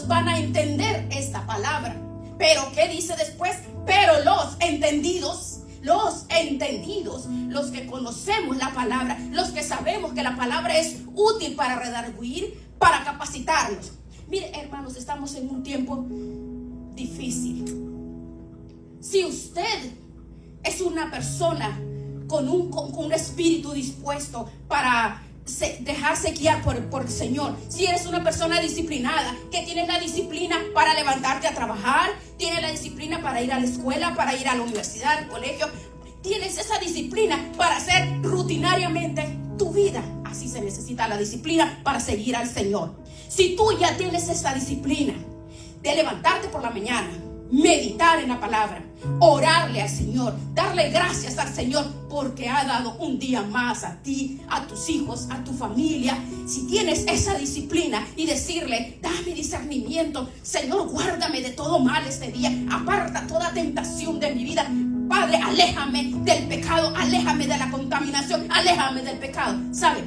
ellos van a entender esta palabra. Pero ¿qué dice después? Pero los entendidos, los que conocemos la palabra, los que sabemos que la palabra es útil para redarguir, para capacitarnos. Mire, hermanos, estamos en un tiempo difícil. Si usted es una persona con un espíritu dispuesto para dejarse guiar por el Señor, si eres una persona disciplinada, que tienes la disciplina para levantarte a trabajar, tienes la disciplina para ir a la escuela, para ir a la universidad, al colegio, tienes esa disciplina para hacer rutinariamente tu vida. Así se necesita la disciplina para seguir al Señor. Si tú ya tienes esa disciplina de levantarte por la mañana, meditar en la palabra, orarle al Señor, darle gracias al Señor porque ha dado un día más a ti, a tus hijos, a tu familia. Si tienes esa disciplina y decirle, dame discernimiento, Señor, guárdame de todo mal este día, aparta toda tentación de mi vida, Padre, aléjame del pecado, aléjame de la contaminación, aléjame del pecado. ¿Sabe?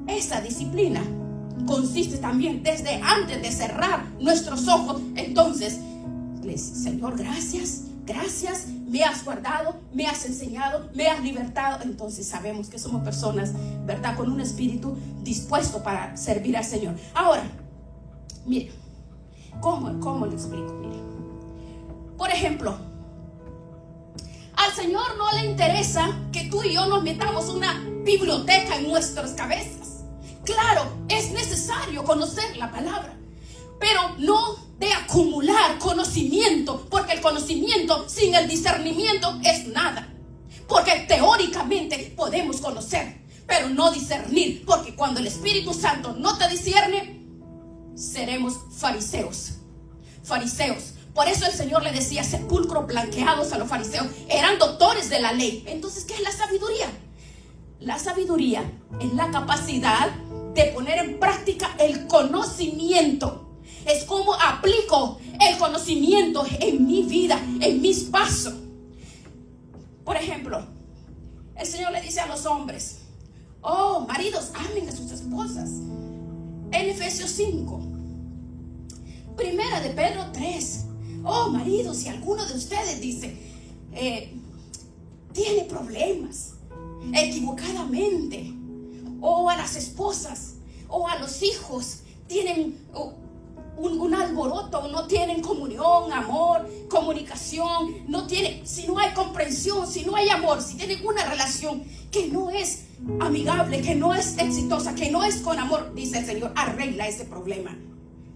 Esa disciplina consiste también desde antes de cerrar nuestros ojos. Entonces, Señor, gracias, me has guardado, me has enseñado, me has libertado. Entonces sabemos que somos personas, ¿verdad?, con un espíritu dispuesto para servir al Señor. Ahora, mire, ¿cómo le explico? Mire, por ejemplo, al Señor no le interesa que tú y yo nos metamos una biblioteca en nuestras cabezas. Claro, es necesario conocer la palabra, pero no de acumular conocimiento, porque el conocimiento sin el discernimiento es nada. Porque teóricamente podemos conocer, pero no discernir, porque cuando el Espíritu Santo no te discierne, seremos fariseos. Por eso el Señor le decía sepulcros blanqueados a los fariseos. Eran doctores de la ley. Entonces, ¿qué es la sabiduría? La sabiduría es la capacidad de poner en práctica el conocimiento. Es como aplico el conocimiento en mi vida, en mis pasos. Por ejemplo, el Señor le dice a los hombres, oh, maridos, amen a sus esposas. En Efesios 5, Primera de Pedro 3, oh, maridos, si alguno de ustedes dice, tiene problemas equivocadamente, o a las esposas, o a los hijos, tienen un alboroto, no tienen comunión, amor, comunicación, si no hay comprensión, si no hay amor, si tienen una relación que no es amigable, que no es exitosa, que no es con amor, dice el Señor, arregla ese problema,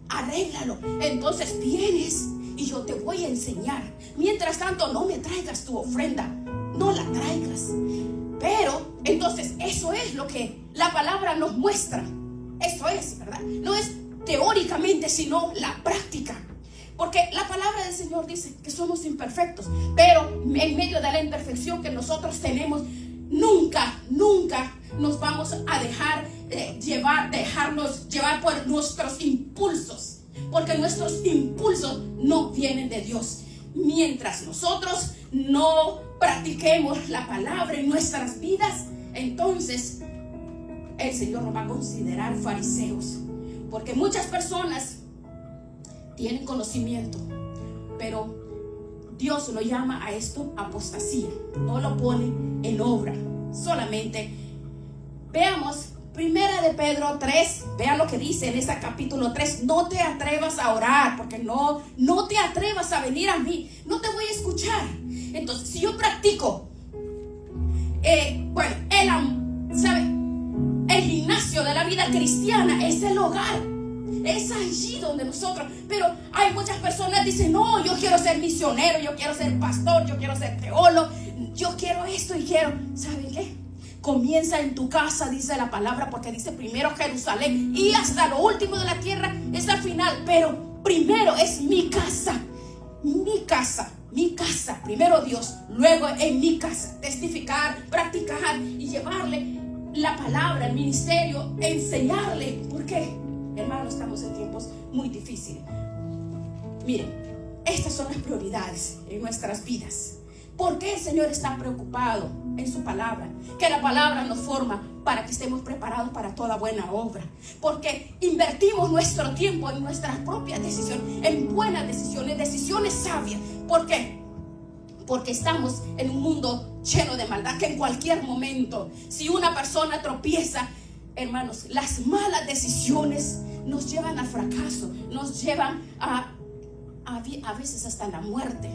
arréglalo. Entonces vienes y yo te voy a enseñar. Mientras tanto, no me traigas tu ofrenda, no la traigas. Pero entonces eso es lo que la palabra nos muestra. Eso es, ¿verdad? No es teóricamente, sino la práctica. Porque la palabra del Señor dice que somos imperfectos, pero en medio de la imperfección que nosotros tenemos, nunca nos vamos a dejarnos llevar por nuestros impulsos, porque nuestros impulsos no vienen de Dios. Mientras nosotros no practiquemos la palabra en nuestras vidas, entonces el Señor nos va a considerar fariseos. Porque muchas personas tienen conocimiento, pero Dios lo llama a esto apostasía. No lo pone en obra. Solamente veamos Primera de Pedro 3. Vean lo que dice en ese capítulo 3. No te atrevas a orar, porque no te atrevas a venir a mí. No te voy a escuchar. Entonces, si yo practico, el gimnasio de la vida cristiana es el hogar. Es allí donde nosotros, pero hay muchas personas que dicen, no, yo quiero ser misionero, yo quiero ser pastor, yo quiero ser teólogo, yo quiero esto y quiero, ¿saben qué? Comienza en tu casa, dice la palabra, porque dice primero Jerusalén y hasta lo último de la tierra es al final, pero primero es mi casa, primero Dios, luego en mi casa, testificar, practicar y llevarle la palabra, el ministerio, enseñarle. ¿Por qué? Hermanos, estamos en tiempos muy difíciles. Miren, estas son las prioridades en nuestras vidas. ¿Por qué el Señor está preocupado en su palabra? Que la palabra nos forma para que estemos preparados para toda buena obra. Porque invertimos nuestro tiempo en nuestras propias decisiones, en buenas decisiones, decisiones sabias. ¿Por qué? Porque estamos en un mundo lleno de maldad, que en cualquier momento, si una persona tropieza, hermanos, las malas decisiones nos llevan al fracaso, nos llevan a veces hasta la muerte.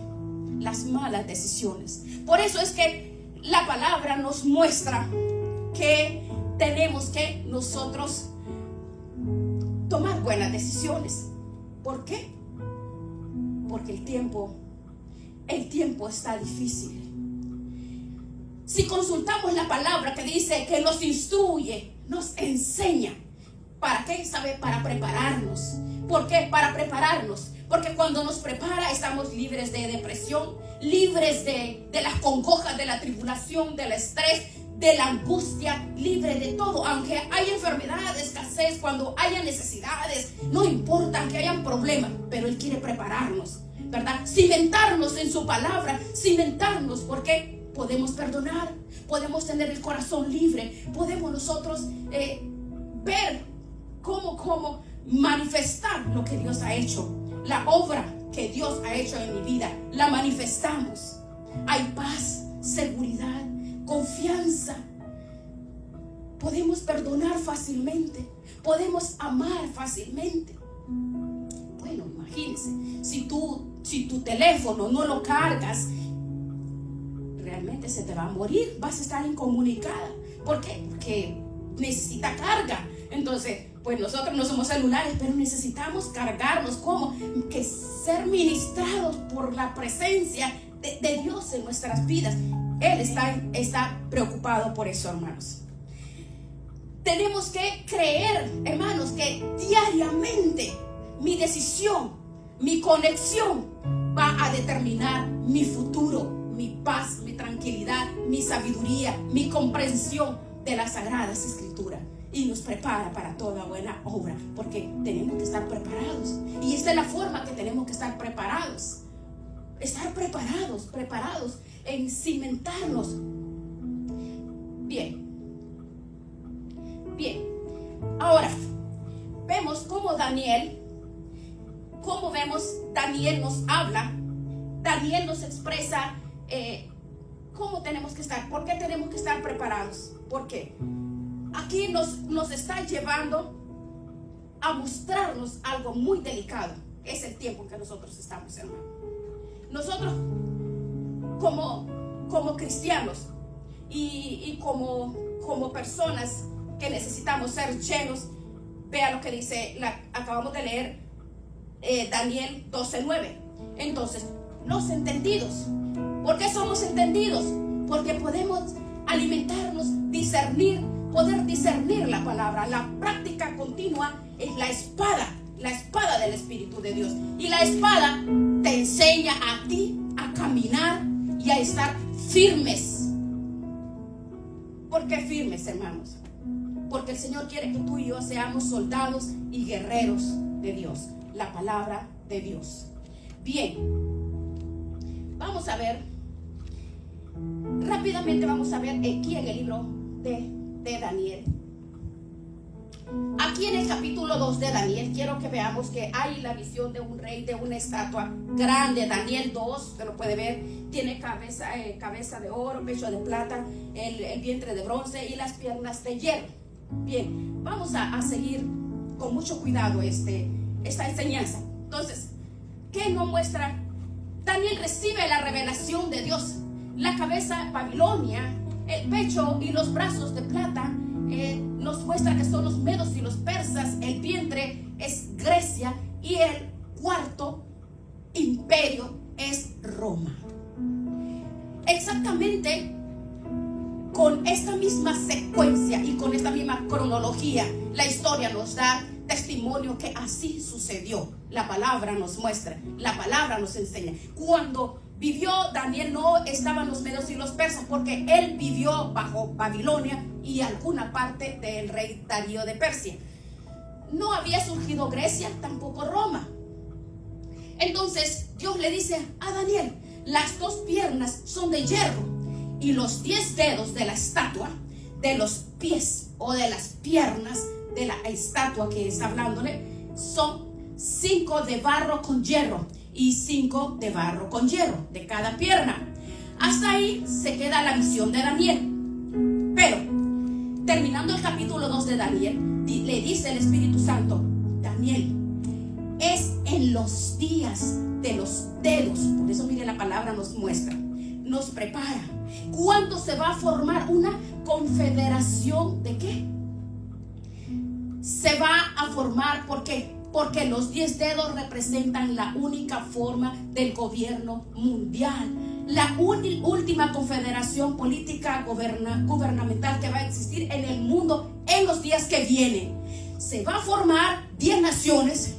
Las malas decisiones. Por eso es que la palabra nos muestra que tenemos que nosotros tomar buenas decisiones. ¿Por qué? Porque el tiempo está difícil. Si consultamos la palabra que dice que nos instruye, nos enseña. ¿Para qué? ¿Sabe? Para prepararnos. ¿Por qué? Para prepararnos. Porque cuando nos prepara estamos libres de depresión, libres de las congojas, de la tribulación, del estrés, de la angustia, libres de todo. Aunque haya enfermedad, escasez, cuando haya necesidades, no importa que hayan problemas, pero Él quiere prepararnos, ¿verdad? Cimentarnos en su palabra, cimentarnos, porque podemos perdonar, podemos tener el corazón libre, podemos nosotros ver cómo manifestar lo que Dios ha hecho. La obra que Dios ha hecho en mi vida, la manifestamos. Hay paz, seguridad, confianza. Podemos perdonar fácilmente. Podemos amar fácilmente. Bueno, imagínense, si tu teléfono no lo cargas, realmente se te va a morir. Vas a estar incomunicada. ¿Por qué? Porque necesita carga. Entonces, pues nosotros no somos celulares, pero necesitamos cargarnos. ¿Cómo? Que ser ministrados por la presencia de Dios en nuestras vidas. Él está preocupado por eso, hermanos. Tenemos que creer, hermanos, que diariamente mi decisión, mi conexión va a determinar mi futuro, mi paz, mi tranquilidad, mi sabiduría, mi comprensión de las Sagradas Escrituras. Y nos prepara para toda buena obra, porque tenemos que estar preparados. Y esta es la forma que tenemos que estar preparados. Estar preparados en cimentarnos. Bien. Ahora, vemos cómo Daniel nos habla. Daniel nos expresa cómo tenemos que estar. ¿Por qué tenemos que estar preparados? ¿Por qué? Aquí nos está llevando a mostrarnos algo muy delicado. Es el tiempo en que nosotros estamos, hermano. Nosotros como cristianos y como personas que necesitamos ser llenos, vea lo que dice, acabamos de leer Daniel 12:9. Entonces, los entendidos. ¿Por qué somos entendidos? Porque podemos alimentarnos, poder discernir la palabra. La práctica continua es la espada del Espíritu de Dios. Y la espada te enseña a ti a caminar y a estar firmes. ¿Por qué firmes, hermanos? Porque el Señor quiere que tú y yo seamos soldados y guerreros de Dios. La palabra de Dios. Bien, vamos a ver rápidamente, vamos a ver aquí en el libro de Daniel. Aquí en el capítulo 2 de Daniel, quiero que veamos que hay la visión de un rey, de una estatua grande. Daniel 2, usted lo puede ver, tiene cabeza de oro, pecho de plata, el vientre de bronce y las piernas de hierro. Bien, vamos a seguir con mucho cuidado esta enseñanza. Entonces, ¿qué nos muestra? Daniel recibe la revelación de Dios. La cabeza, Babilonia, el pecho y los brazos de plata nos muestra que son los medos y los persas. El vientre es Grecia y el cuarto imperio es Roma. Exactamente con esta misma secuencia y con esta misma cronología, la historia nos da testimonio que así sucedió. La palabra nos muestra, la palabra nos enseña. Cuando vivió Daniel no estaban los medos y los persas, porque él vivió bajo Babilonia y alguna parte del rey Darío de Persia. No había surgido Grecia, tampoco Roma. Entonces Dios le dice a Daniel, las 2 piernas son de hierro y los 10 dedos de la estatua, de los pies o de las piernas de la estatua que está hablándole, son 5 de barro con hierro y 5 de barro con hierro de cada pierna. Hasta ahí se queda la visión de Daniel. Pero terminando el capítulo 2 de Daniel, le dice el Espíritu Santo: Daniel, es en los días de los dedos. Por eso mire, la palabra nos muestra, nos prepara. ¿Cuándo se va a formar una confederación de qué? Se va a formar, ¿por qué? Porque los 10 dedos representan la única forma del gobierno mundial, la última confederación política gubernamental que va a existir en el mundo en los días que vienen. Se va a formar 10 naciones,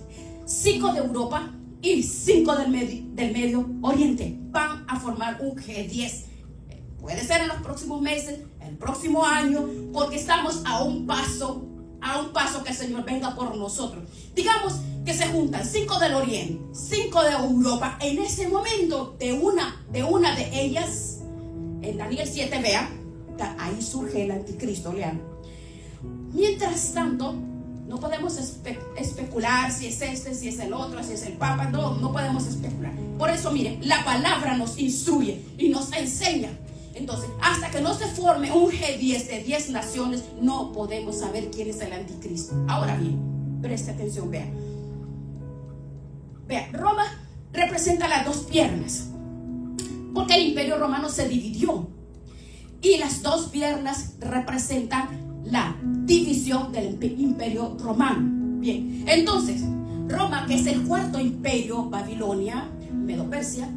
5 de Europa y 5 del Medio Oriente. Van a formar un G10. Puede ser en los próximos meses, el próximo año, porque estamos a un paso que el Señor venga por nosotros. Digamos que se juntan 5 del Oriente, 5 de Europa. En ese momento, de una de ellas, en Daniel 7, vean, ahí surge el anticristo, lean. Mientras tanto, no podemos especular si es este, si es el otro, si es el Papa. No podemos especular. Por eso, miren, la palabra nos instruye y nos enseña. Entonces, hasta que no se forme un G10 de 10 naciones, no podemos saber quién es el anticristo. Ahora bien, preste atención, vean. Vean, Roma representa las 2 piernas, porque el imperio romano se dividió. Y las 2 piernas representan la división del imperio romano. Bien, entonces, Roma, que es el 4.º imperio, Babilonia, Medo-Persia,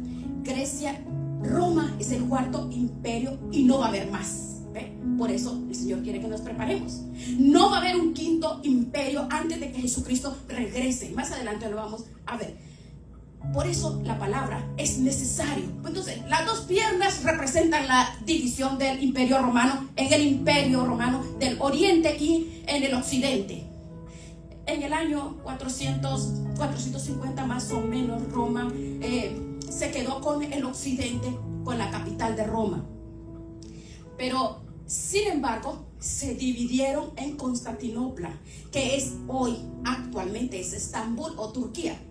Grecia, Roma es el 4.º imperio y no va a haber más. ¿Ve? Por eso el Señor quiere que nos preparemos. No va a haber un 5.º imperio antes de que Jesucristo regrese. Más adelante lo vamos a ver. Por eso la palabra es necesario. Entonces, las 2 piernas representan la división del imperio romano en el imperio romano del oriente y en el occidente. En el año 450 más o menos, Roma se quedó con el occidente, con la capital de Roma. Pero, sin embargo, se dividieron en Constantinopla, que es hoy, actualmente es Estambul o Turquía.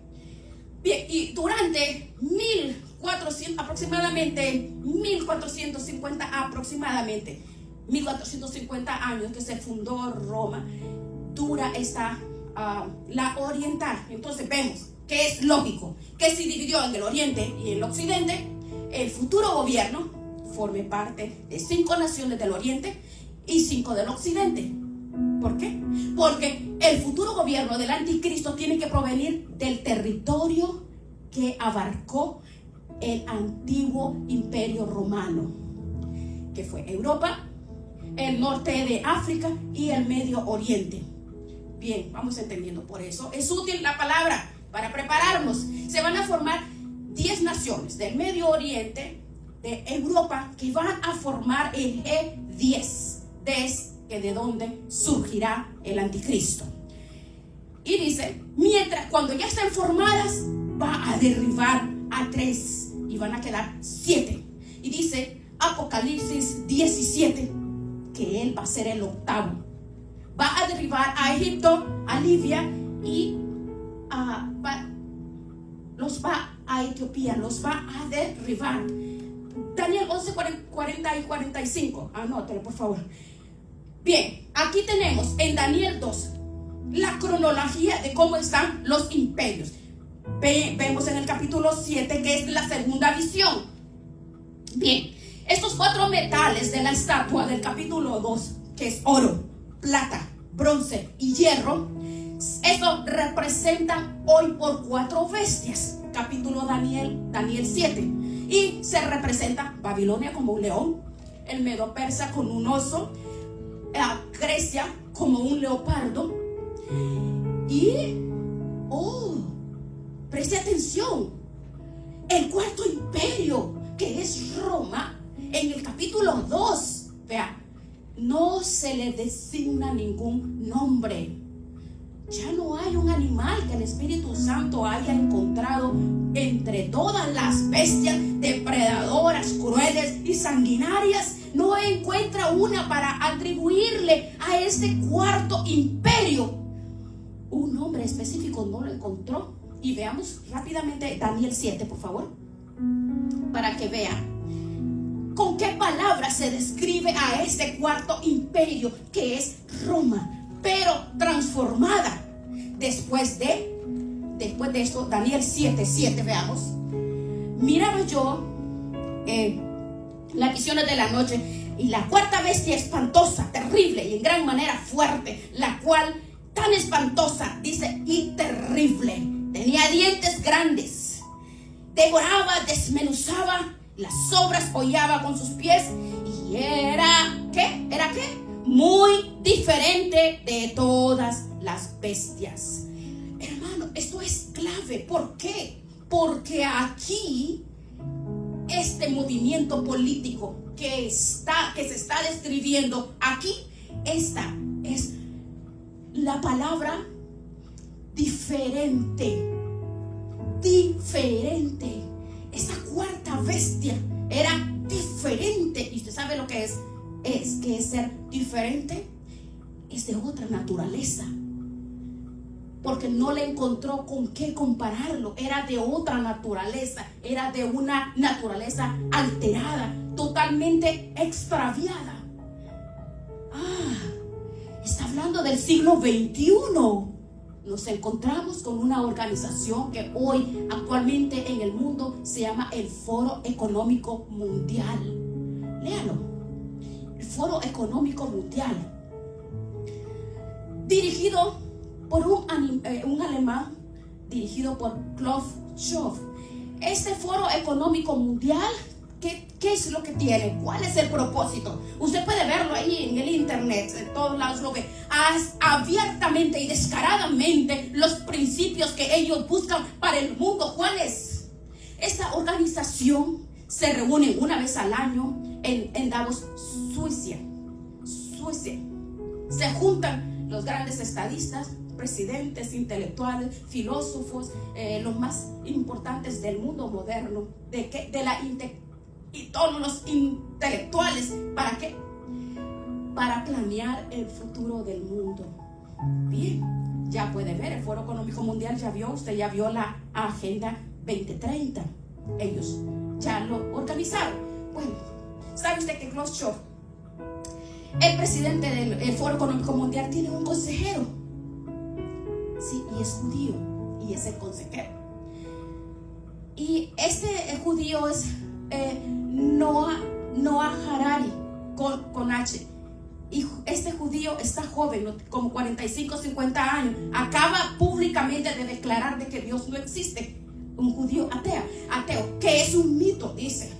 Bien, y durante 1450 años que se fundó Roma, dura la oriental. Entonces vemos que es lógico que se dividió en el oriente y el occidente. El futuro gobierno forme parte de 5 naciones del oriente y 5 del occidente. ¿Por qué? Porque el futuro gobierno del anticristo tiene que provenir del territorio que abarcó el antiguo imperio romano, que fue Europa, el norte de África y el Medio Oriente. Bien, vamos entendiendo. Por eso es útil la palabra para prepararnos. Se van a formar 10 naciones del Medio Oriente, de Europa, que van a formar el G10, de donde surgirá el anticristo. Y dice, cuando ya estén formadas, va a derribar a 3 y van a quedar 7. Y dice Apocalipsis 17 que él va a ser el 8º. Va a derribar a Egipto, a Libia y los va a Etiopía, los va a derribar. Daniel 11, 40 y 45. Anótelo, por favor. Bien, aquí tenemos en Daniel 2 la cronología de cómo están los imperios. Vemos en el capítulo 7 que es la segunda visión. Bien, estos 4 metales de la estatua del capítulo 2, que es oro, plata, bronce y hierro, eso representan hoy por 4 bestias. Capítulo Daniel 7. Y se representa Babilonia como un león, el Medo-Persa con un oso, Grecia como un leopardo. Y, preste atención, el 4.º imperio, que es Roma, en el capítulo 2, vea, no se le designa ningún nombre. Ya no hay un animal que el Espíritu Santo haya encontrado entre todas las bestias depredadoras, crueles y sanguinarias. No encuentra una para atribuirle a este cuarto imperio. Un nombre específico no lo encontró. Y veamos rápidamente Daniel 7, por favor, para que vean con qué palabras se describe a este cuarto imperio, que es Roma, pero transformada. Después de esto, Daniel 7:7, veamos. Miraba yo las visiones de la noche, y la cuarta bestia espantosa, terrible y en gran manera fuerte, la cual tan espantosa, dice, y terrible, tenía dientes grandes, devoraba, desmenuzaba las sobras, hollaba con sus pies, y era ¿qué? Muy diferente de todas las bestias. Hermano, esto es clave. ¿Por qué? Porque aquí este movimiento político que se está describiendo aquí, esta es la palabra diferente. Esta cuarta bestia era diferente. Y usted sabe lo que es que es ser diferente. Es de otra naturaleza, porque no le encontró con qué compararlo. Era de otra naturaleza, era de una naturaleza alterada, totalmente extraviada. Está hablando del siglo XXI. Nos encontramos con una organización que hoy actualmente en el mundo se llama el Foro Económico Mundial. Léalo. El Foro Económico Mundial, dirigido por un alemán, dirigido por Klaus Schwab. Este Foro Económico Mundial, ¿qué es lo que tiene? ¿Cuál es el propósito? Usted puede verlo ahí en el internet, en todos lados lo ve. Abiertamente y descaradamente los principios que ellos buscan para el mundo. ¿Cuál es? Esta organización se reúne una vez al año en Davos, Suecia. Se juntan los grandes estadistas, presidentes, intelectuales, filósofos, los más importantes del mundo moderno, y todos los intelectuales. ¿Para qué? Para planear el futuro del mundo. Bien, ya puede ver, el Foro Económico Mundial usted ya vio la Agenda 2030. Ellos ya lo organizaron. Bueno, ¿sabe usted que Klaus Schwab, el presidente del Foro Económico Mundial, tiene un consejero? Sí, y es judío, y es el consejero. Y este judío es Noah Harari, con H. Y este judío está joven, como 45, 50 años. Acaba públicamente de declarar de que Dios no existe. Un judío ateo, que es un mito, dice.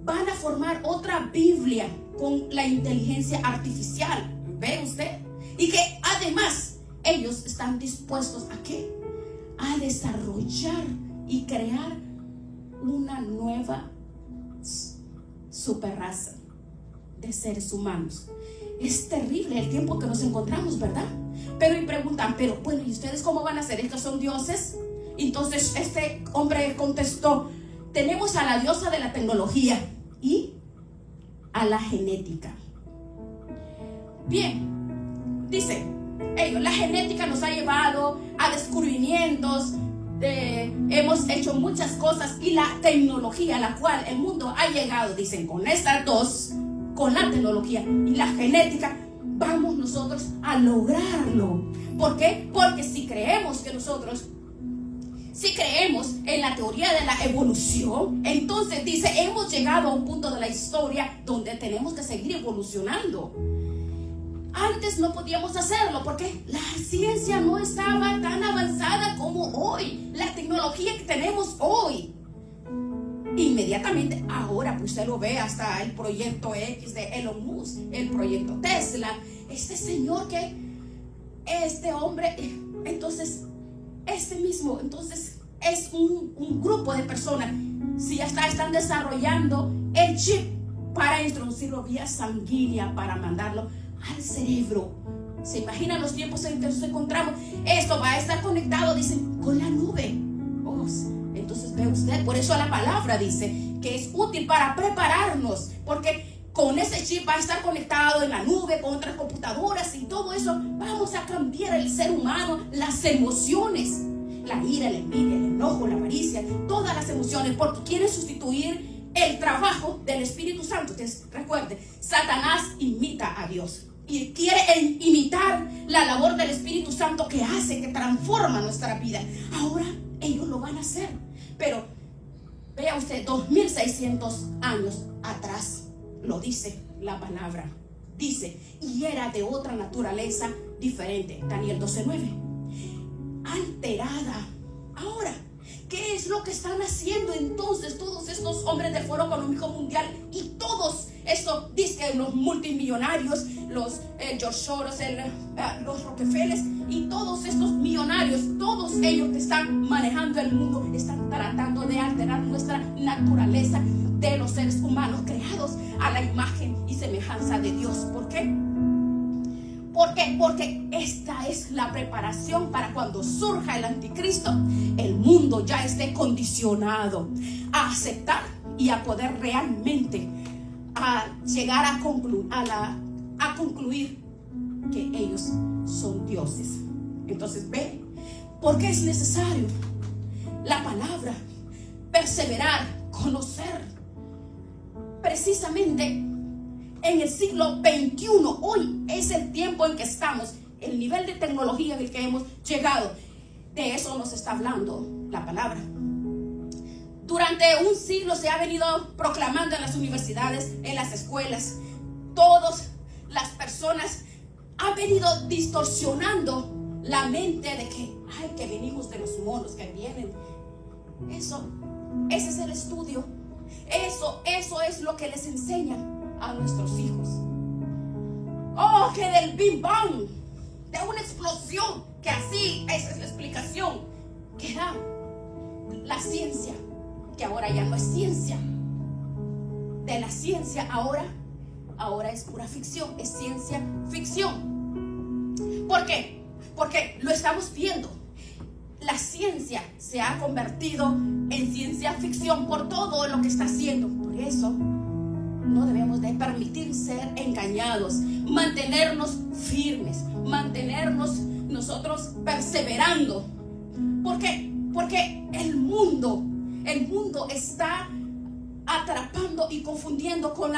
Van a formar otra Biblia con la inteligencia artificial. ¿Ve usted? Y que además ellos están dispuestos ¿a qué? A desarrollar y crear una nueva superraza de seres humanos. Es terrible el tiempo que nos encontramos, ¿verdad? Pero y preguntan, pero bueno, ¿y ustedes cómo van a hacer? ¿Estos son dioses? Entonces este hombre contestó, tenemos a la diosa de la tecnología y a la genética. Bien, dice ellos, la genética nos ha llevado a descubrimientos, hemos hecho muchas cosas, y la tecnología a la cual el mundo ha llegado, dicen, con estas dos, con la tecnología y la genética, vamos nosotros a lograrlo. ¿Por qué? Porque si creemos en la teoría de la evolución, entonces dice, hemos llegado a un punto de la historia donde tenemos que seguir evolucionando. Antes no podíamos hacerlo porque la ciencia no estaba tan avanzada como hoy. La tecnología que tenemos hoy, inmediatamente, ahora pues usted lo ve, hasta el proyecto X de Elon Musk, el proyecto Tesla, este señor este hombre, entonces es un grupo de personas. Si hasta están desarrollando el chip para introducirlo vía sanguínea, para mandarlo al cerebro ¿Se imaginan los tiempos en que nos encontramos? Esto va a estar conectado, dicen, con la nube. Oh, entonces ve usted, por eso la palabra dice que es útil para prepararnos, porque con ese chip va a estar conectado en la nube, con otras computadoras y todo eso. Vamos a cambiar el ser humano, las emociones, la ira, la envidia, el enojo, la avaricia, todas las emociones, porque quieren sustituir el trabajo del Espíritu Santo. Entonces, recuerde, Satanás imita a Dios y quiere imitar la labor del Espíritu Santo que hace, que transforma nuestra vida. Ahora ellos lo van a hacer, pero vea usted, 2600 años atrás, lo dice la palabra, dice, y era de otra naturaleza diferente. Daniel 12:9. Alterada. Ahora, ¿qué es lo que están haciendo entonces todos estos hombres del Foro Económico Mundial y todos estos, dicen los multimillonarios, los George Soros, los Rockefeller y todos estos millonarios, todos ellos que están manejando el mundo, están tratando de alterar nuestra naturaleza de los seres humanos creados a la imagen y semejanza de Dios? ¿Por qué? Porque esta es la preparación para cuando surja el anticristo, el mundo ya esté condicionado a aceptar y a poder realmente a llegar a concluir que ellos son dioses. Entonces ve, porque es necesario la palabra, perseverar, conocer. Precisamente en el siglo XXI, hoy es el tiempo en que estamos, el nivel de tecnología en el que hemos llegado, de eso nos está hablando la palabra. Durante un siglo se ha venido proclamando en las universidades, en las escuelas. Todas las personas han venido distorsionando la mente de que venimos de los monos que vienen. Ese es el estudio. Eso es lo que les enseñan a nuestros hijos. Oh, que del Big Bang, de una explosión, que así, esa es la explicación que da la ciencia, que ahora ya no es ciencia. De la ciencia ahora es pura ficción, es ciencia ficción. ¿Por qué? Porque lo estamos viendo. La ciencia se ha convertido en ciencia ficción por todo lo que está haciendo. Por eso no debemos de permitir ser engañados, mantenernos firmes, mantenernos nosotros perseverando. ¿Por qué? Porque el mundo está atrapando y confundiendo con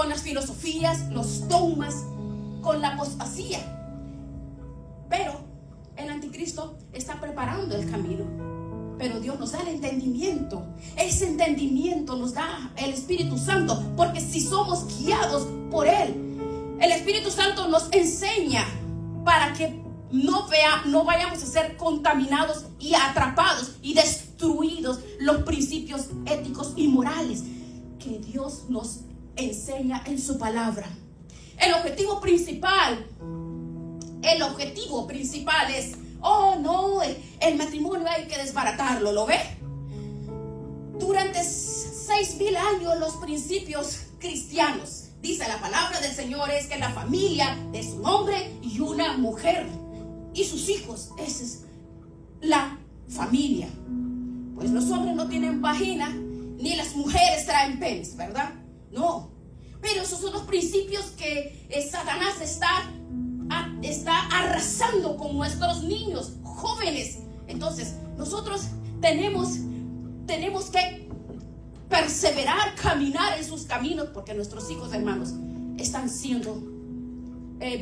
las filosofías, los dogmas, con la apostasía. Pero el anticristo está preparando el camino. Pero Dios nos da el entendimiento. Ese entendimiento nos da el Espíritu Santo, porque si somos guiados por Él, el Espíritu Santo nos enseña para que no vayamos a ser contaminados y atrapados y destruidos los principios éticos y morales que Dios nos enseña en su palabra. El objetivo principal es, oh no, el matrimonio hay que desbaratarlo, ¿lo ve? Durante 6,000 años los principios cristianos, dice la palabra del Señor, es que la familia es un hombre y una mujer y sus hijos, esa es la familia. Pues los hombres no tienen vagina, ni las mujeres traen penes, ¿verdad? No, pero esos son los principios que Satanás está arrasando con nuestros niños, jóvenes. Entonces nosotros tenemos que perseverar, caminar en sus caminos, porque nuestros hijos, hermanos, están siendo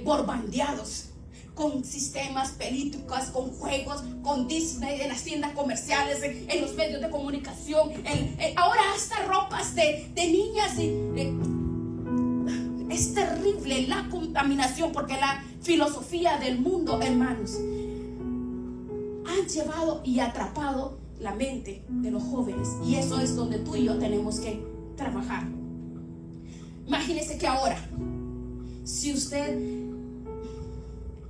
bombardeados con sistemas políticos, con juegos, con Disney, en las tiendas comerciales, en los medios de comunicación, ahora hasta ropas de niñas. Es terrible la contaminación, porque la filosofía del mundo, hermanos, han llevado y atrapado la mente de los jóvenes, y eso es donde tú y yo tenemos que trabajar. Imagínese que ahora, si usted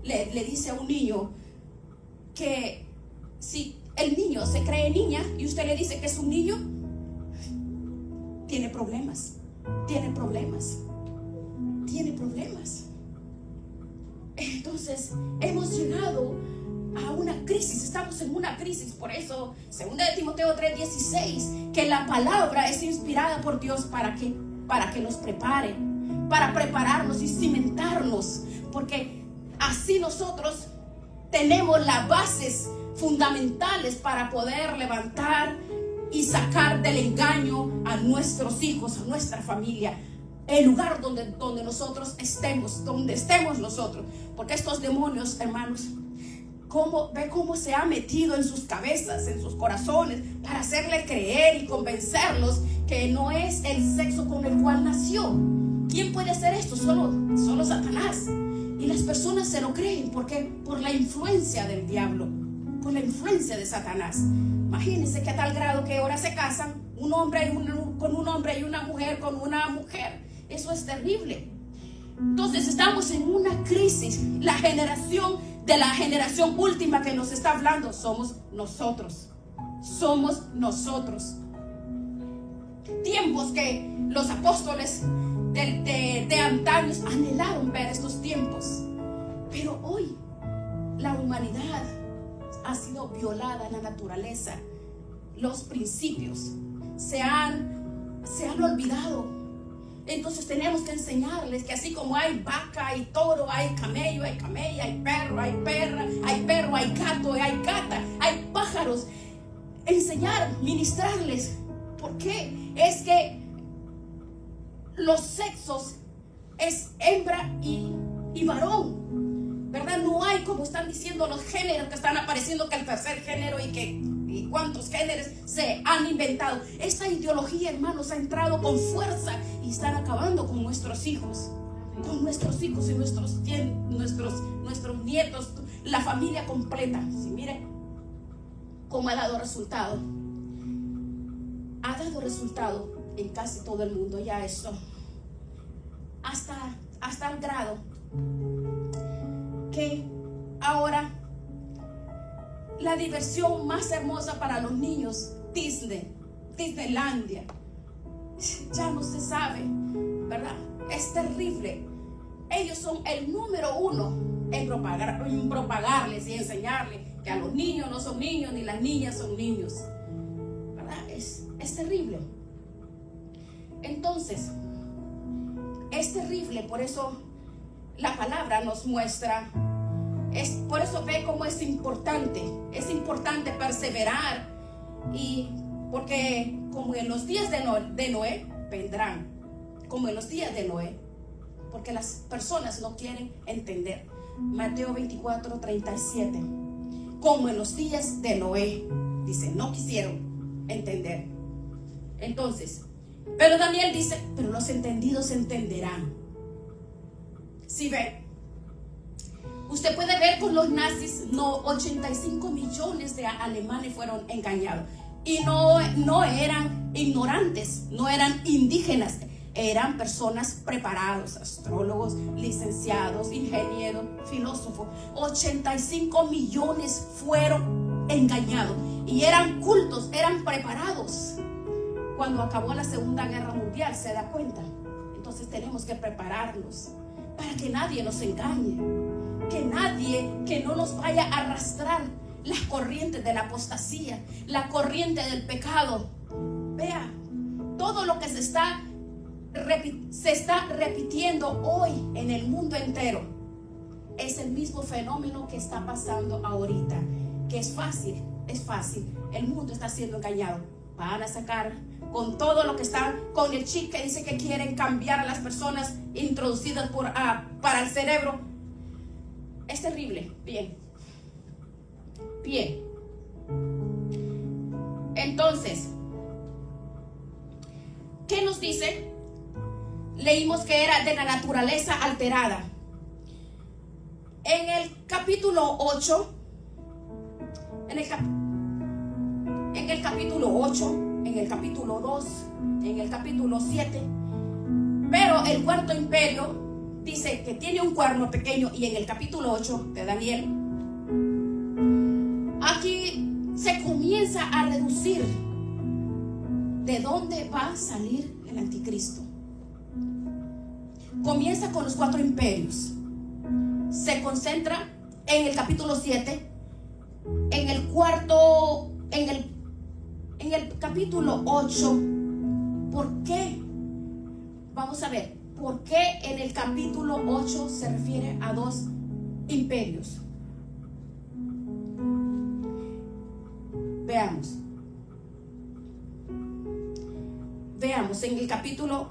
le dice a un niño que si el niño se cree niña y usted le dice que es un niño, tiene problemas. Entonces hemos llegado a una crisis, estamos en una crisis. Por eso 2 Timoteo 3:16, que la palabra es inspirada por Dios para que nos prepare, para prepararnos y cimentarnos, porque así nosotros tenemos las bases fundamentales para poder levantar y sacar del engaño a nuestros hijos, a nuestra familia, el lugar donde nosotros estemos, donde estemos nosotros. Porque estos demonios, hermanos, ve cómo se ha metido en sus cabezas, en sus corazones, para hacerle creer y convencerlos que no es el sexo con el cual nació. ¿Quién puede hacer esto? Solo Satanás. Y las personas se lo creen. ¿Por qué? Por la influencia del diablo, por la influencia de Satanás. Imagínense que a tal grado que ahora se casan un hombre con un hombre y una mujer con una mujer. Eso es terrible. Entonces estamos en una crisis. La generación última que nos está hablando somos nosotros. Somos nosotros. Tiempos que los apóstoles de antaño anhelaron ver estos tiempos. Pero hoy la humanidad ha sido violada, la naturaleza, los principios se han olvidado. Entonces tenemos que enseñarles que así como hay vaca, hay toro, hay camello, hay camella, hay perro, hay perra, hay perro, hay gato, hay gata, hay pájaros. Enseñar, ministrarles. ¿Por qué? Es que los sexos es hembra y varón, ¿verdad? No hay, como están diciendo los géneros que están apareciendo, que el tercer género y cuántos géneros se han inventado. Esta ideología, hermanos, ha entrado con fuerza y están acabando con nuestros hijos y nuestros nietos, la familia completa. Si miren cómo ha dado resultado. Ha dado resultado en casi todo el mundo ya esto. Hasta el grado que ahora la diversión más hermosa para los niños, Disneylandia, ya no se sabe, ¿verdad? Es terrible. Ellos son el número 1 en propagarles y enseñarles que a los niños no son niños ni las niñas son niños, ¿verdad? Es terrible. Entonces es terrible. Por eso la palabra nos muestra. Por eso ve cómo es importante perseverar. Y porque como en los días de Noé vendrán, como en los días de Noé, porque las personas no quieren entender. Mateo 24:37, como en los días de Noé, dice, no quisieron entender. Entonces, pero Daniel dice, pero los entendidos entenderán. Si ve, usted puede ver con los nazis, 85 millones de alemanes fueron engañados. Y no eran ignorantes, no eran indígenas, eran personas preparadas, astrólogos, licenciados, ingenieros, filósofos. 85 millones fueron engañados y eran cultos, eran preparados. Cuando acabó la Segunda Guerra Mundial, se da cuenta. Entonces tenemos que prepararnos para que nadie nos engañe, que no nos vaya a arrastrar las corrientes de la apostasía, la corriente del pecado. Vea, todo lo que se está repitiendo hoy en el mundo entero es el mismo fenómeno que está pasando ahorita, que es fácil. El mundo está siendo engañado. Van a sacar con todo lo que está, con el chip que dice que quieren cambiar a las personas introducidas para el cerebro. Es terrible. Bien. Entonces, ¿qué nos dice? Leímos que era de la naturaleza alterada. En el capítulo 8, en el capítulo 8, en el capítulo 2, en el capítulo 7, pero el cuarto imperio dice que tiene un cuerno pequeño. Y en el capítulo 8 de Daniel, aquí se comienza a reducir de dónde va a salir el anticristo. Comienza con los 4 imperios. se concentra en el capítulo 7, en el capítulo 8. ¿Por qué? Vamos a ver, ¿por qué en el capítulo 8 se refiere a dos imperios? Veamos en el capítulo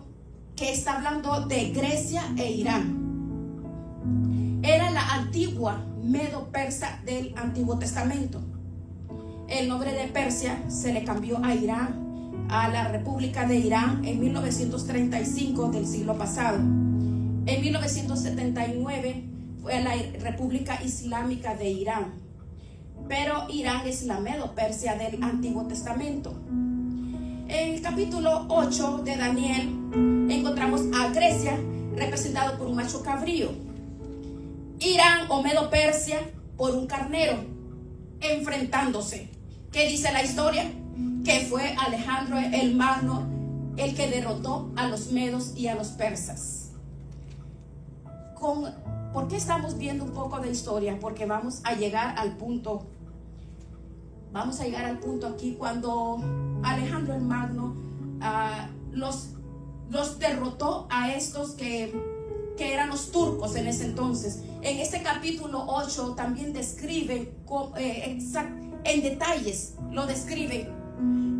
que está hablando de Grecia e Irán. Era la antigua Medo-Persa del Antiguo Testamento. El nombre de Persia se le cambió a Irán, a la República de Irán, en 1935 del siglo pasado. En 1979 fue la República Islámica de Irán. Pero Irán es la Medo-Persia del Antiguo Testamento. En el capítulo 8 de Daniel encontramos a Grecia representado por un macho cabrío, Irán o Medo-Persia por un carnero, enfrentándose. ¿Qué dice la historia? Que fue Alejandro el Magno el que derrotó a los medos y a los persas. ¿Por qué estamos viendo un poco de historia? Porque vamos a llegar al punto aquí cuando Alejandro el Magno los derrotó a estos que eran los turcos en ese entonces. En este capítulo 8 también describe en detalles, lo describe,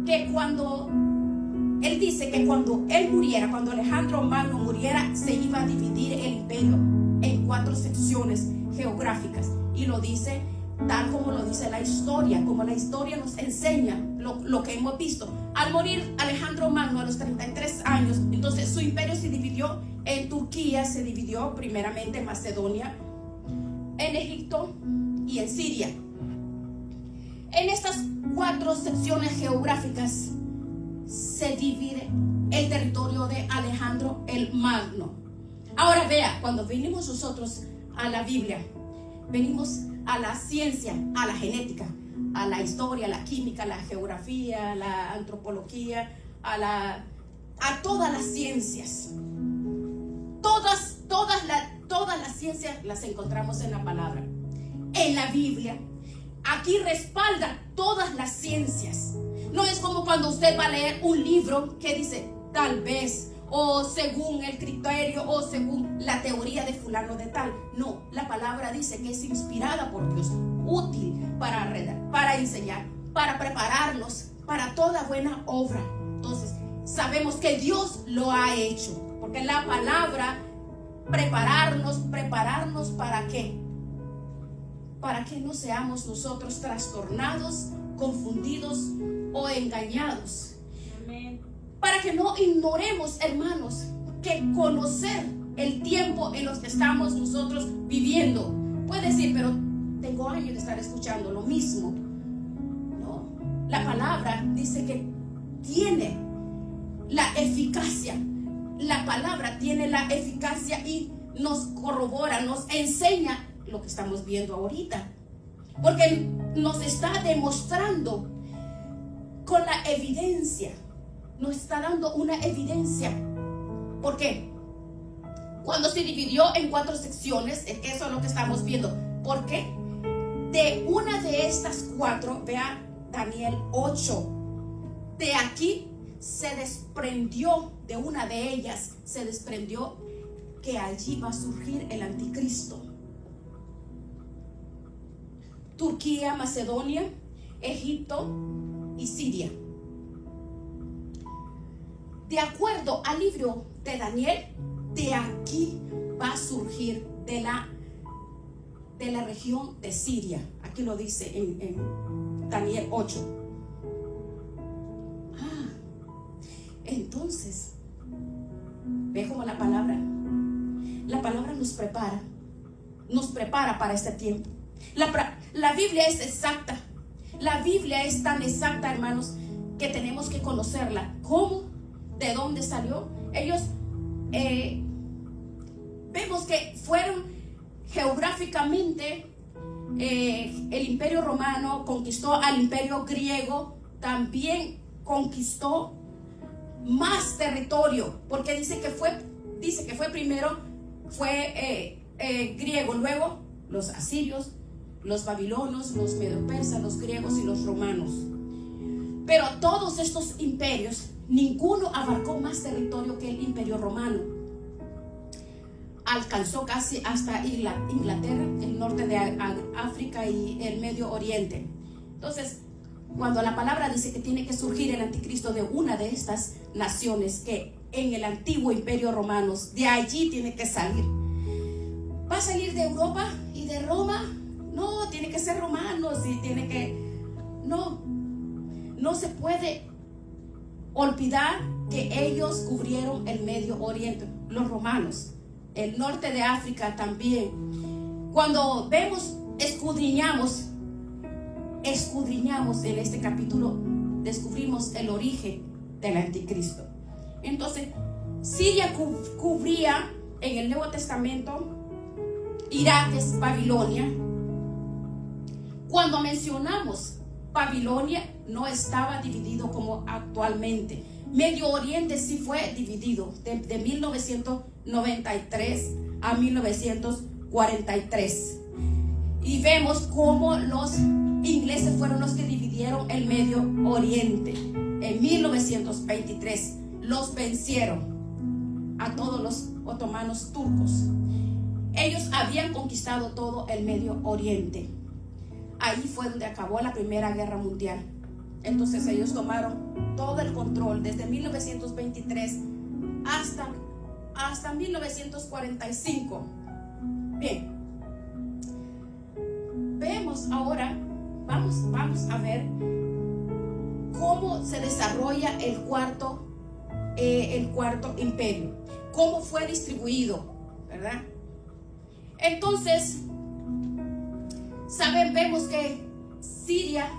que cuando él dice que cuando él muriera, cuando Alejandro Magno muriera, se iba a dividir el imperio en 4 secciones geográficas, y lo dice tal como lo dice la historia, como la historia nos enseña lo que hemos visto. Al morir Alejandro Magno a los 33 años, entonces su imperio se dividió en Turquía, se dividió primeramente en Macedonia, en Egipto y en Siria. En estas 4 secciones geográficas se divide el territorio de Alejandro el Magno. Ahora vea, cuando venimos nosotros a la Biblia, venimos a la ciencia, a la genética, a la historia, a la química, a la geografía, a la antropología, a todas las ciencias. Todas las ciencias las encontramos en la palabra, en la Biblia. Aquí respalda todas las ciencias. No es como cuando usted va a leer un libro que dice tal vez, o según el criterio, o según la teoría de fulano de tal. No, la palabra dice que es inspirada por Dios, útil para enseñar, para prepararnos para toda buena obra. Entonces sabemos que Dios lo ha hecho, porque la palabra prepararnos ¿para qué? Para que no seamos nosotros trastornados, confundidos o engañados. Amén. Para que no ignoremos, hermanos, que conocer el tiempo en los que estamos nosotros viviendo. Puede decir, pero tengo años de estar escuchando lo mismo. No, la palabra dice que tiene la eficacia. La palabra tiene la eficacia y nos corrobora, nos enseña lo que estamos viendo ahorita, porque nos está demostrando con la evidencia, nos está dando una evidencia. ¿Por qué? Cuando se dividió en 4 secciones, eso es lo que estamos viendo. ¿Por qué? De una de estas 4, vea Daniel 8, de aquí se desprendió, de una de ellas se desprendió que allí va a surgir el anticristo. Turquía, Macedonia, Egipto y Siria. De acuerdo al libro de Daniel, de aquí va a surgir de la región de Siria. Aquí lo dice en Daniel 8. Entonces, ve como la palabra nos prepara para este tiempo. La Biblia es exacta. La Biblia es tan exacta, hermanos, que tenemos que conocerla. ¿Cómo? ¿De dónde salió? Ellos vemos que fueron geográficamente, el imperio romano conquistó al imperio griego, también conquistó más territorio, porque dice que fue primero griego, luego los asirios, los babilonios, los medo-persas, los griegos y los romanos. Pero todos estos imperios, ninguno abarcó más territorio que el imperio romano. Alcanzó casi hasta Inglaterra, el norte de África y el Medio Oriente. Entonces, cuando la palabra dice que tiene que surgir el anticristo de una de estas naciones, que en el antiguo imperio romano, de allí tiene que salir. ¿Va a salir de Europa y de Roma? No, tiene que ser romano, sí, tiene que... No se puede olvidar que ellos cubrieron el Medio Oriente, los romanos, el norte de África también. Cuando vemos, escudriñamos en este capítulo, descubrimos el origen del anticristo. Entonces, Siria cubría en el Nuevo Testamento, Irak es Babilonia. Cuando mencionamos Babilonia, no estaba dividido como actualmente. Medio Oriente sí fue dividido de 1993 a 1943. Y vemos cómo los ingleses fueron los que dividieron el Medio Oriente. En 1923 los vencieron a todos los otomanos turcos. Ellos habían conquistado todo el Medio Oriente. Ahí fue donde acabó la Primera Guerra Mundial. Entonces ellos tomaron todo el control desde 1923 hasta 1945. Bien, vemos ahora, vamos a ver cómo se desarrolla el cuarto imperio, cómo fue distribuido, ¿verdad? Entonces, vemos que Siria,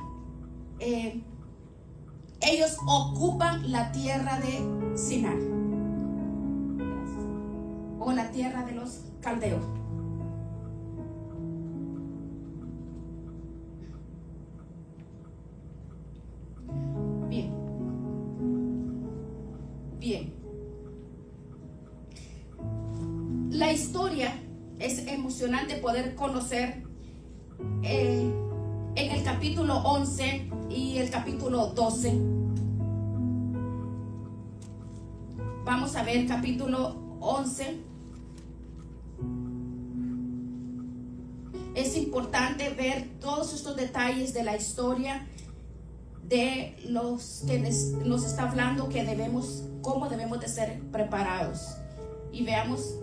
ellos ocupan la tierra de Sinar, o la tierra de los caldeos. Bien. La historia es emocionante poder conocer en el capítulo 11 y el capítulo 12. Vamos a ver capítulo 11. Es importante ver todos estos detalles de la historia de los que nos está hablando cómo debemos de ser preparados. Y veamos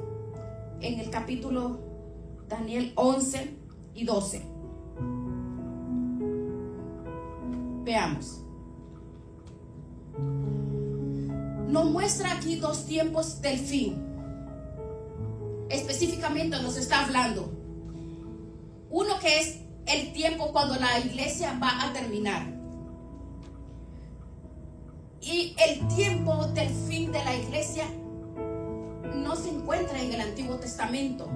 en el capítulo Daniel 11 y 12. Veamos. Nos muestra aquí dos tiempos del fin. Específicamente nos está hablando. Uno que es el tiempo cuando la iglesia va a terminar. Y el tiempo del fin de la iglesia no se encuentra en el Antiguo Testamento.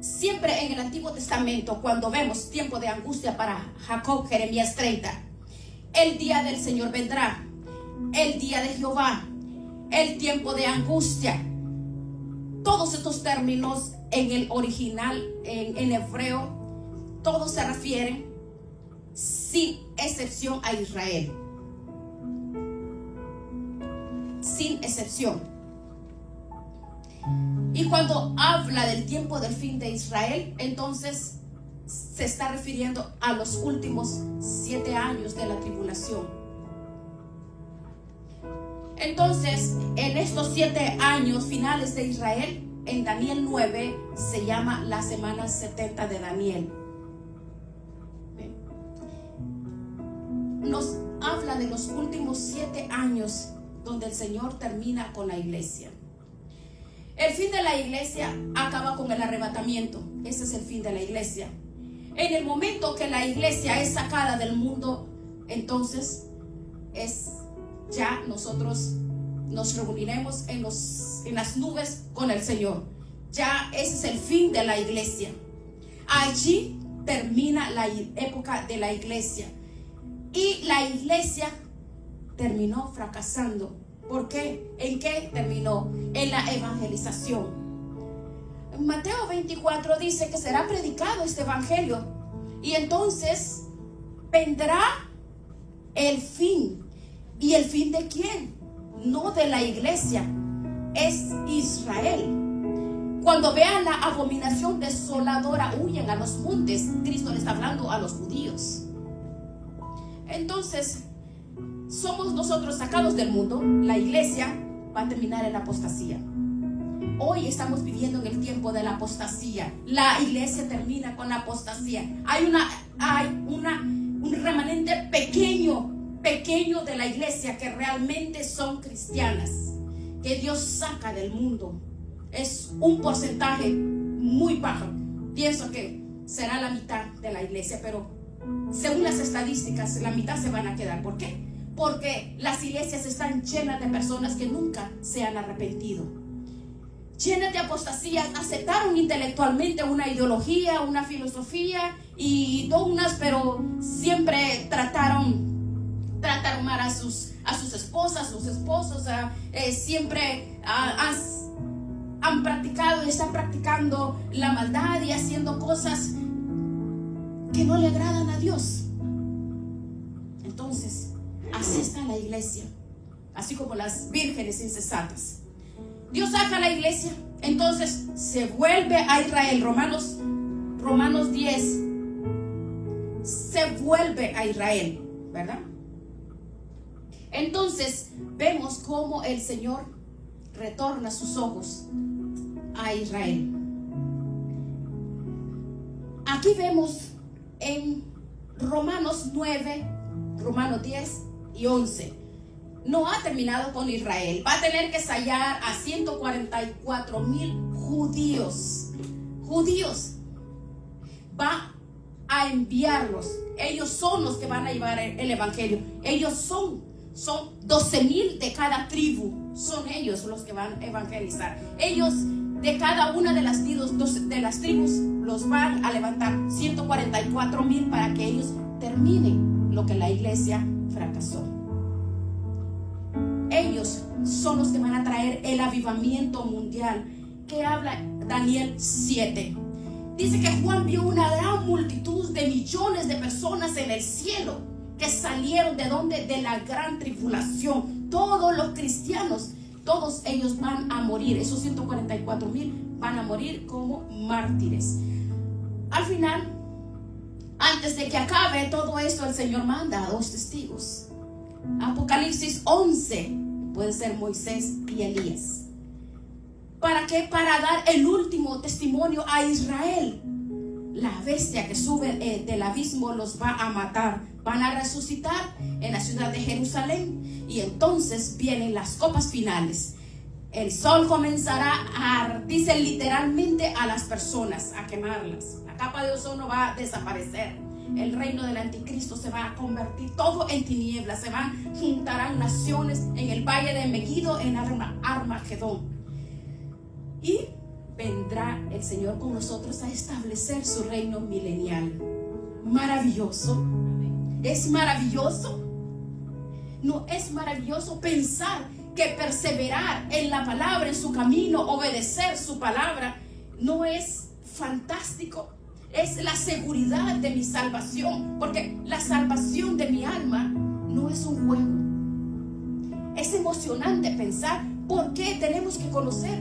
Siempre en el Antiguo Testamento, cuando vemos tiempo de angustia para Jacob, Jeremías 30, el día del Señor vendrá, el día de Jehová, el tiempo de angustia. Todos estos términos en el original, en hebreo, todos se refieren sin excepción a Israel. Sin excepción. Y cuando habla del tiempo del fin de Israel, entonces se está refiriendo a los últimos 7 años de la tribulación. Entonces, en estos 7 años finales de Israel, en Daniel 9 se llama la semana 70 de Daniel. Nos habla de los últimos 7 años donde el Señor termina con la iglesia. El fin de la iglesia acaba con el arrebatamiento. Ese es el fin de la iglesia. En el momento que la iglesia es sacada del mundo, entonces ya nosotros nos reuniremos en las nubes con el Señor. Ya ese es el fin de la iglesia. Allí termina la época de la iglesia. Y la iglesia terminó fracasando ¿Por qué? ¿En qué terminó? En la evangelización. Mateo 24 dice que será predicado este evangelio y entonces vendrá el fin. ¿Y el fin de quién? No de la iglesia, es Israel. Cuando vean la abominación desoladora, huyen a los montes. Cristo le está hablando a los judíos. Entonces, somos nosotros sacados del mundo. La iglesia va a terminar en la apostasía. Hoy estamos viviendo en el tiempo de la apostasía. La iglesia termina con la apostasía. Hay un remanente pequeño de la iglesia que realmente son cristianas, que Dios saca del mundo. Es un porcentaje muy bajo. Pienso que será la mitad de la iglesia, pero según las estadísticas, la mitad se van a quedar. ¿Por qué? Porque las iglesias están llenas de personas que nunca se han arrepentido, llenas de apostasía. Aceptaron intelectualmente una ideología, una filosofía y dogmas, pero siempre trataron mal a sus esposas, a sus esposos. Siempre han practicado y están practicando la maldad y haciendo cosas que no le agradan a Dios. Entonces, así está la iglesia, así como las vírgenes insensatas. Dios saca a la iglesia, entonces se vuelve a Israel. Romanos 10, se vuelve a Israel, ¿verdad? Entonces vemos cómo el Señor retorna sus ojos a Israel. Aquí vemos en Romanos 9, Romanos 10 y 11. No ha terminado con Israel. Va a tener que sellar a 144,000 judíos. Va a enviarlos. Ellos son los que van a llevar el evangelio. Ellos son 12,000 de cada tribu. Son ellos los que van a evangelizar. Ellos de cada una de las tribus los van a levantar 144,000 para que ellos terminen lo que la iglesia fracasó. Ellos son los que van a traer el avivamiento mundial que habla Daniel 7. Dice que Juan vio una gran multitud de millones de personas en el cielo que salieron de donde, de la gran tribulación. Todos los cristianos, todos ellos van a morir. Esos 144,000 van a morir como mártires. Al final, antes de que acabe todo esto, el Señor manda a 2 testigos. Apocalipsis 11, puede ser Moisés y Elías. ¿Para qué? Para dar el último testimonio a Israel. La bestia que sube del abismo los va a matar. Van a resucitar en la ciudad de Jerusalén. Y entonces vienen las copas finales. El sol comenzará a, dice literalmente, a las personas, a quemarlas. La capa de ozono va a desaparecer. El reino del anticristo se va a convertir todo en tinieblas. Juntarán naciones en el valle de Megiddo, en Armagedón. Y vendrá el Señor con nosotros a establecer su reino milenial. Maravilloso. Es maravilloso. No es maravilloso pensar que perseverar en la palabra, en su camino, obedecer su palabra, no es fantástico. Es la seguridad de mi salvación, porque la salvación de mi alma no es un juego. Es emocionante pensar por qué tenemos que conocer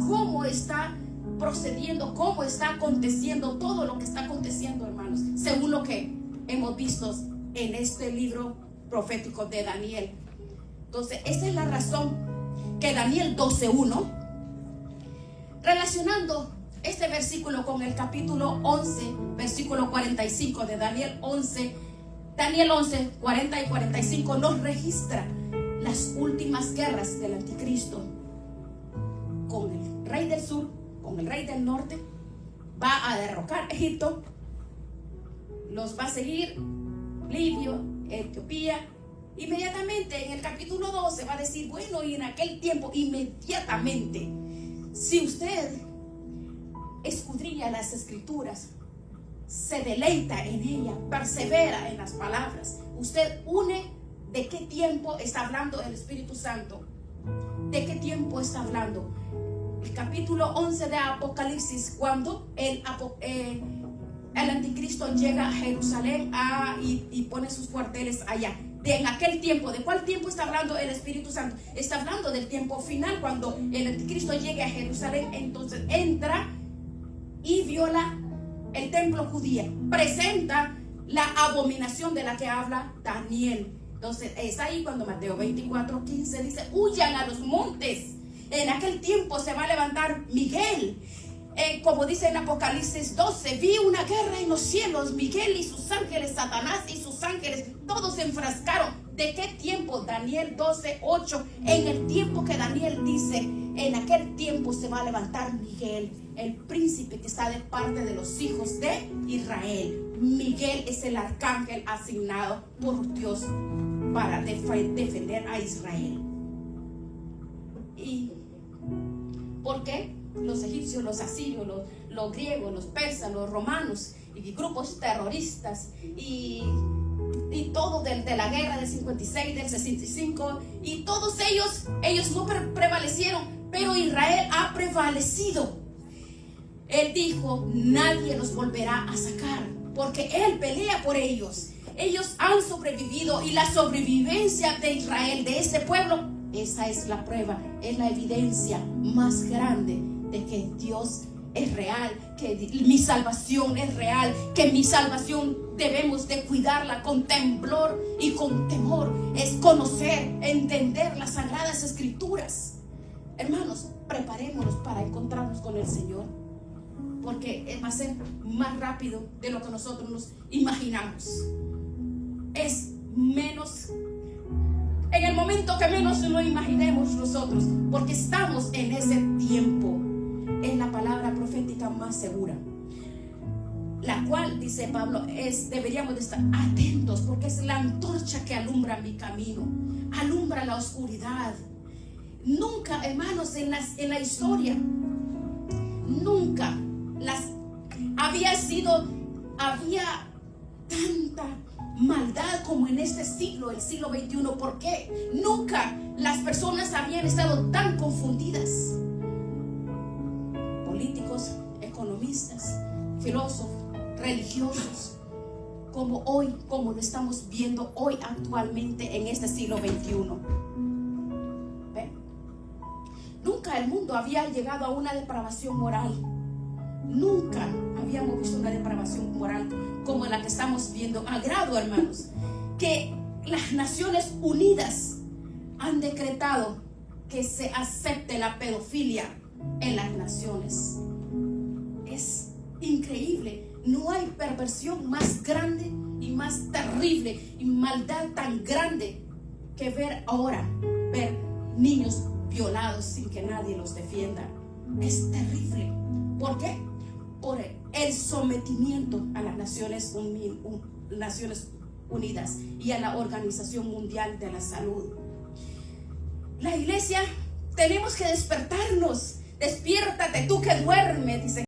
cómo está procediendo, cómo está aconteciendo todo lo que está aconteciendo, hermanos, según lo que hemos visto en este libro profético de Daniel. Entonces, esa es la razón que Daniel 12:1, relacionando este versículo con el capítulo 11, versículo 45 de Daniel 11, 40 y 45, nos registra las últimas guerras del anticristo. Con el rey del sur, con el rey del norte, va a derrocar Egipto, los va a seguir Libia, Etiopía. Inmediatamente en el capítulo 12 va a decir, bueno, y en aquel tiempo, inmediatamente, si usted escudriña las escrituras, se deleita en ella, persevera en las palabras, usted une de qué tiempo está hablando el Espíritu Santo. ¿De qué tiempo está hablando? El capítulo 11 de Apocalipsis, cuando el anticristo llega a Jerusalén y pone sus cuarteles allá. En aquel tiempo, ¿de cuál tiempo está hablando el Espíritu Santo? Está hablando del tiempo final, cuando el anticristo llegue a Jerusalén. Entonces entra y viola el templo judío, presenta la abominación de la que habla Daniel. Entonces es ahí cuando Mateo 24:15 dice: huyan a los montes. En aquel tiempo se va a levantar Miguel. Como dice en Apocalipsis 12, vi una guerra en los cielos, Miguel y sus ángeles, Satanás y sus ángeles, todos se enfrascaron. ¿De qué tiempo? Daniel 12:8. En el tiempo que Daniel dice, en aquel tiempo se va a levantar Miguel, el príncipe que está de parte de los hijos de Israel. Miguel es el arcángel asignado por Dios para defender a Israel. ¿Y por qué? Los egipcios, los asirios, los griegos, los persas, los romanos y grupos terroristas y todo de la guerra del 56, del 65, y todos ellos no prevalecieron, pero Israel ha prevalecido. Él dijo: nadie los volverá a sacar, porque Él pelea por ellos. Ellos han sobrevivido, y la sobrevivencia de Israel, de este pueblo, esa es la prueba, es la evidencia más grande de que Dios es real, que mi salvación es real, que mi salvación debemos de cuidarla con temblor y con temor. Es conocer, entender las sagradas escrituras. Hermanos, preparémonos para encontrarnos con el Señor, porque va a ser más rápido de lo que nosotros nos imaginamos. Es menos, en el momento que menos lo imaginemos nosotros, porque estamos en ese tiempo. Es la palabra profética más segura, la cual, dice Pablo, deberíamos de estar atentos, porque es la antorcha que alumbra mi camino, alumbra la oscuridad. Nunca, hermanos, en la historia, nunca había tanta maldad como en este siglo, el siglo XXI. ¿Por qué? Nunca las personas habían estado tan confundidas. Políticos, economistas, filósofos, religiosos, como hoy, como lo estamos viendo hoy actualmente en este siglo XXI. ¿Ven? Nunca el mundo había llegado a una depravación moral. Nunca habíamos visto una depravación moral como la que estamos viendo. Agrado, hermanos, que las Naciones Unidas han decretado que se acepte la pedofilia en las naciones. Es increíble. No hay perversión más grande y más terrible y maldad tan grande que ver niños violados sin que nadie los defienda. Es terrible. ¿Por qué? Por el sometimiento a las Naciones Unidas y a la Organización Mundial de la Salud. La iglesia, tenemos que despertarnos. Despiértate tú que duermes, dice